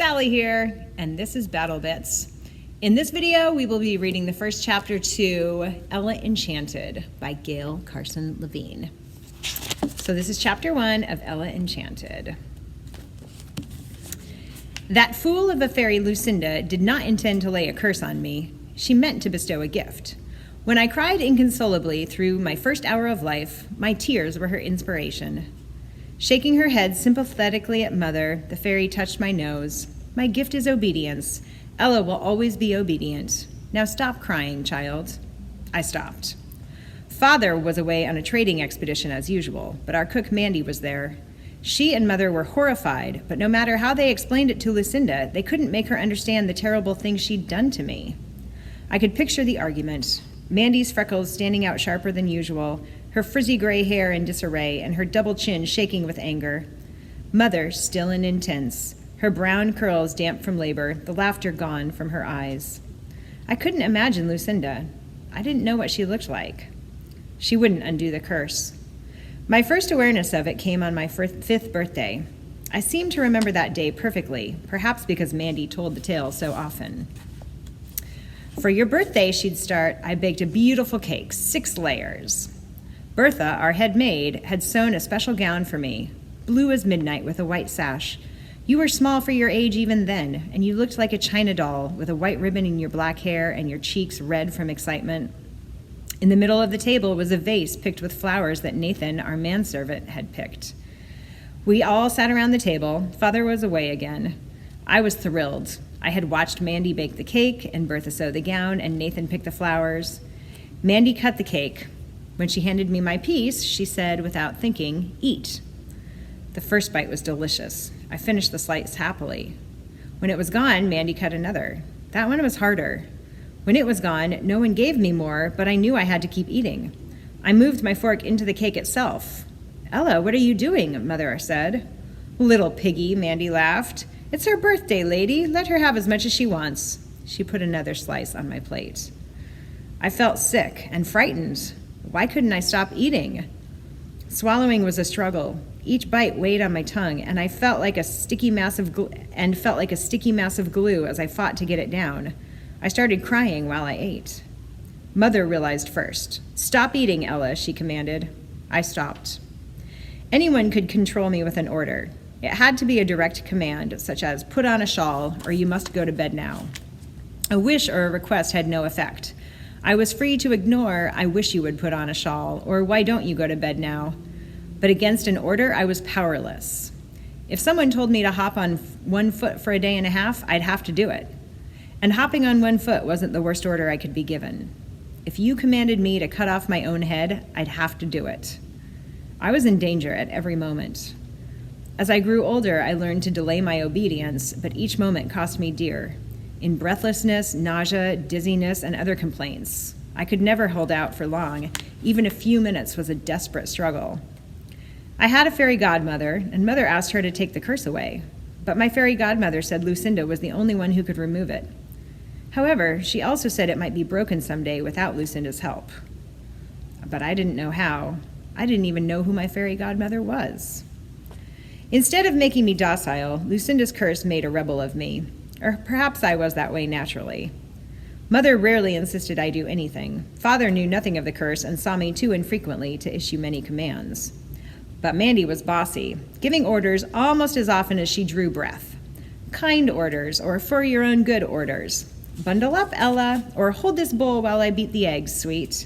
Sally here, and this is Battle Bits. In this video, we will be reading the first chapter to Ella Enchanted by Gail Carson Levine. So this is chapter 1 of Ella Enchanted. That fool of a fairy Lucinda did not intend to lay a curse on me. She meant to bestow a gift. When I cried inconsolably through my first hour of life, my tears were her inspiration. Shaking her head sympathetically at Mother, the fairy touched my nose. My gift is obedience. Ella will always be obedient. Now stop crying, child. I stopped. Father was away on a trading expedition as usual, but our cook Mandy was there. She and Mother were horrified, but no matter how they explained it to Lucinda, they couldn't make her understand the terrible things she'd done to me. I could picture the argument. Mandy's freckles standing out sharper than usual, her frizzy gray hair in disarray, and her double chin shaking with anger. Mother, still and intense, her brown curls damp from labor, the laughter gone from her eyes. I couldn't imagine Lucinda. I didn't know what she looked like. She wouldn't undo the curse. My first awareness of it came on my fifth birthday. I seem to remember that day perfectly, perhaps because Mandy told the tale so often. For your birthday, she'd start, I baked a beautiful cake, 6 layers. Bertha, our head maid, had sewn a special gown for me, blue as midnight with a white sash. You were small for your age even then, and you looked like a china doll with a white ribbon in your black hair and your cheeks red from excitement. In the middle of the table was a vase picked with flowers that Nathan, our manservant, had picked. We all sat around the table. Father was away again. I was thrilled. I had watched Mandy bake the cake and Bertha sew the gown and Nathan pick the flowers. Mandy cut the cake. When she handed me my piece, she said, without thinking, "Eat." The first bite was delicious. I finished the slice happily. When it was gone, Mandy cut another. That one was harder. When it was gone, no one gave me more, but I knew I had to keep eating. I moved my fork into the cake itself. "Ella, what are you doing?" Mother said. "Little piggy," Mandy laughed. "It's her birthday, lady. Let her have as much as she wants." She put another slice on my plate. I felt sick and frightened. Why couldn't I stop eating? Swallowing was a struggle. Each bite weighed on my tongue, and I felt like a sticky mass of glue as I fought to get it down. I started crying while I ate. Mother realized first. "Stop eating, Ella," she commanded. I stopped. Anyone could control me with an order. It had to be a direct command, such as "put on a shawl" or "you must go to bed now." A wish or a request had no effect. I was free to ignore "I wish you would put on a shawl" or "why don't you go to bed now?" But against an order, I was powerless. If someone told me to hop on one foot for a day and a half, I'd have to do it. And hopping on one foot wasn't the worst order I could be given. If you commanded me to cut off my own head, I'd have to do it. I was in danger at every moment. As I grew older, I learned to delay my obedience, but each moment cost me dear. In breathlessness, nausea, dizziness, and other complaints. I could never hold out for long. Even a few minutes was a desperate struggle. I had a fairy godmother, and Mother asked her to take the curse away. But my fairy godmother said Lucinda was the only one who could remove it. However, she also said it might be broken someday without Lucinda's help. But I didn't know how. I didn't even know who my fairy godmother was. Instead of making me docile, Lucinda's curse made a rebel of me. Or perhaps I was that way naturally. Mother rarely insisted I do anything. Father knew nothing of the curse and saw me too infrequently to issue many commands. But Mandy was bossy, giving orders almost as often as she drew breath. Kind orders, or for your own good orders. "Bundle up, Ella," or "hold this bowl while I beat the eggs, sweet."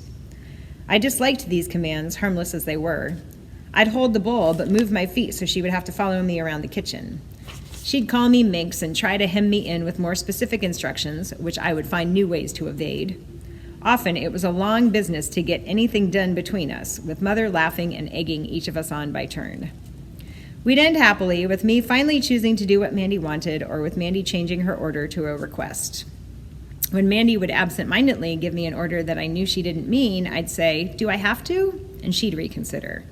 I disliked these commands, harmless as they were. I'd hold the bowl, but move my feet so she would have to follow me around the kitchen. She'd call me minx and try to hem me in with more specific instructions, which I would find new ways to evade. Often it was a long business to get anything done between us, with Mother laughing and egging each of us on by turn. We'd end happily, with me finally choosing to do what Mandy wanted, or with Mandy changing her order to a request. When Mandy would absent-mindedly give me an order that I knew she didn't mean, I'd say, "Do I have to?" And she'd reconsider.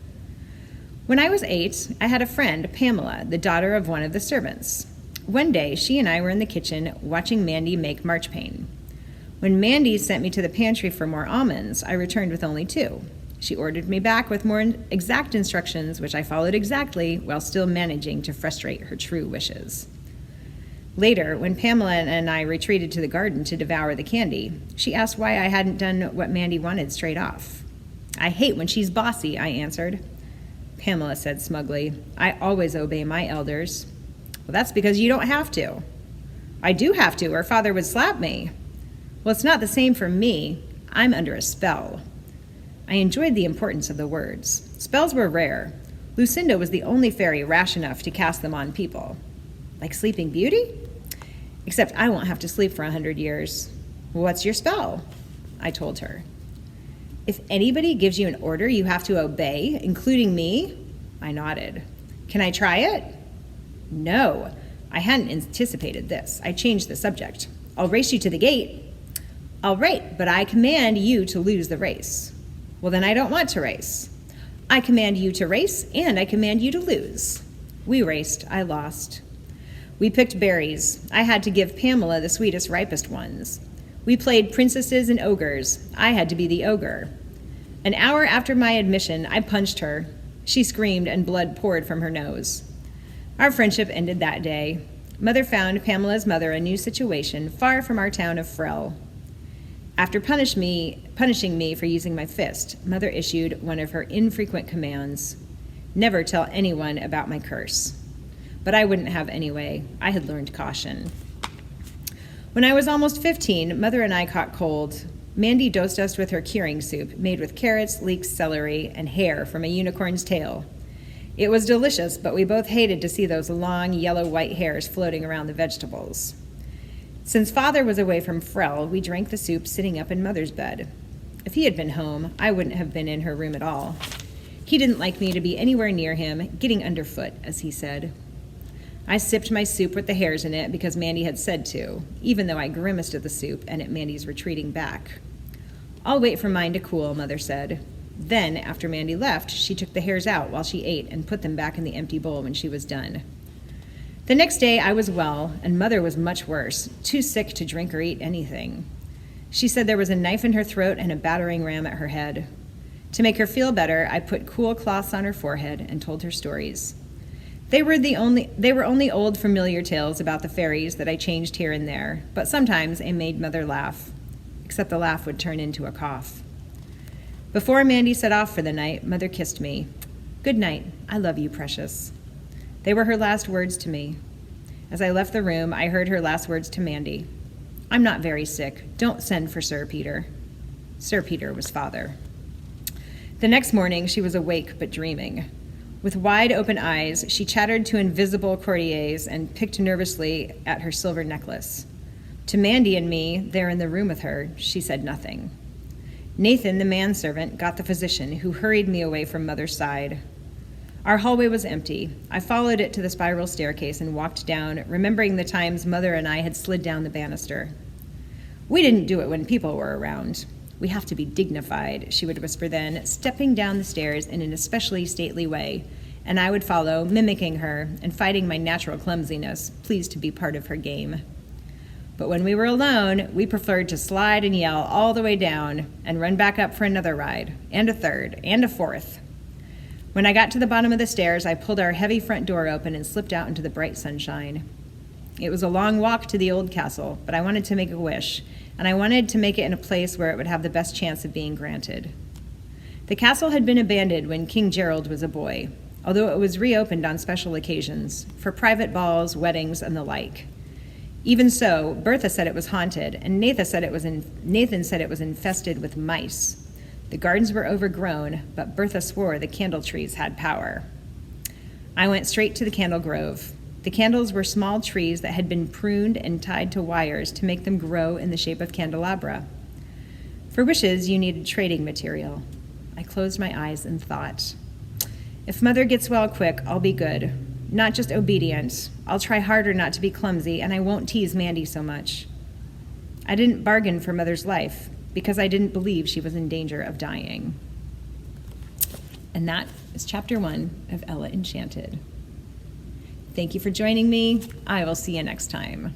When I was 8, I had a friend, Pamela, the daughter of one of the servants. One day, she and I were in the kitchen watching Mandy make marchpane. When Mandy sent me to the pantry for more almonds, I returned with only 2. She ordered me back with more exact instructions, which I followed exactly while still managing to frustrate her true wishes. Later, when Pamela and I retreated to the garden to devour the candy, she asked why I hadn't done what Mandy wanted straight off. "I hate when she's bossy," I answered. Pamela said smugly, "I always obey my elders." "Well, that's because you don't have to." "I do have to, or Father would slap me." "Well, it's not the same for me. I'm under a spell." I enjoyed the importance of the words. Spells were rare. Lucinda was the only fairy rash enough to cast them on people. Like Sleeping Beauty? Except I won't have to sleep for 100 years. "What's your spell?" I told her. "If anybody gives you an order you have to obey, including me?" I nodded. "Can I try it?" "No." I hadn't anticipated this. I changed the subject. "I'll race you to the gate." "All right, but I command you to lose the race." "Well, then I don't want to race." "I command you to race, and I command you to lose." We raced. I lost. We picked berries. I had to give Pamela the sweetest, ripest ones. We played princesses and ogres. I had to be the ogre. An hour after my admission, I punched her. She screamed and blood poured from her nose. Our friendship ended that day. Mother found Pamela's mother a new situation far from our town of Frel. After punishing me for using my fist, Mother issued one of her infrequent commands: never tell anyone about my curse. But I wouldn't have anyway. I had learned caution. When I was almost 15, Mother and I caught cold. Mandy dosed us with her curing soup, made with carrots, leeks, celery, and hair from a unicorn's tail. It was delicious, but we both hated to see those long, yellow-white hairs floating around the vegetables. Since Father was away from Frel, we drank the soup sitting up in Mother's bed. If he had been home, I wouldn't have been in her room at all. He didn't like me to be anywhere near him, getting underfoot, as he said. I sipped my soup with the hairs in it because Mandy had said to, even though I grimaced at the soup and at Mandy's retreating back. "I'll wait for mine to cool," Mother said. Then, after Mandy left, she took the hairs out while she ate and put them back in the empty bowl when she was done. The next day I was well, and Mother was much worse, too sick to drink or eat anything. She said there was a knife in her throat and a battering ram at her head. To make her feel better, I put cool cloths on her forehead and told her stories. They were only old familiar tales about the fairies that I changed here and there, but sometimes I made Mother laugh, except the laugh would turn into a cough. Before Mandy set off for the night, Mother kissed me. "Good night. I love you, precious." They were her last words to me. As I left the room, I heard her last words to Mandy. "I'm not very sick. Don't send for Sir Peter." Sir Peter was Father. The next morning, she was awake but dreaming. With wide open eyes, she chattered to invisible courtiers and picked nervously at her silver necklace. To Mandy and me, there in the room with her, she said nothing. Nathan, the manservant, got the physician, who hurried me away from Mother's side. Our hallway was empty. I followed it to the spiral staircase and walked down, remembering the times Mother and I had slid down the banister. "We didn't do it when people were around. We have to be dignified," she would whisper then, stepping down the stairs in an especially stately way, and I would follow, mimicking her and fighting my natural clumsiness, pleased to be part of her game. But when we were alone, we preferred to slide and yell all the way down and run back up for another ride, and a third, and a fourth. When I got to the bottom of the stairs, I pulled our heavy front door open and slipped out into the bright sunshine. It was a long walk to the old castle, but I wanted to make a wish, and I wanted to make it in a place where it would have the best chance of being granted. The castle had been abandoned when King Gerald was a boy, although it was reopened on special occasions, for private balls, weddings, and the like. Even so, Bertha said it was haunted, and Nathan said it was infested with mice. The gardens were overgrown, but Bertha swore the candle trees had power. I went straight to the candle grove. The candles were small trees that had been pruned and tied to wires to make them grow in the shape of candelabra. For wishes, you needed trading material. I closed my eyes and thought, if Mother gets well quick, I'll be good. Not just obedient. I'll try harder not to be clumsy, and I won't tease Mandy so much. I didn't bargain for Mother's life because I didn't believe she was in danger of dying. And that is chapter 1 of Ella Enchanted. Thank you for joining me. I will see you next time.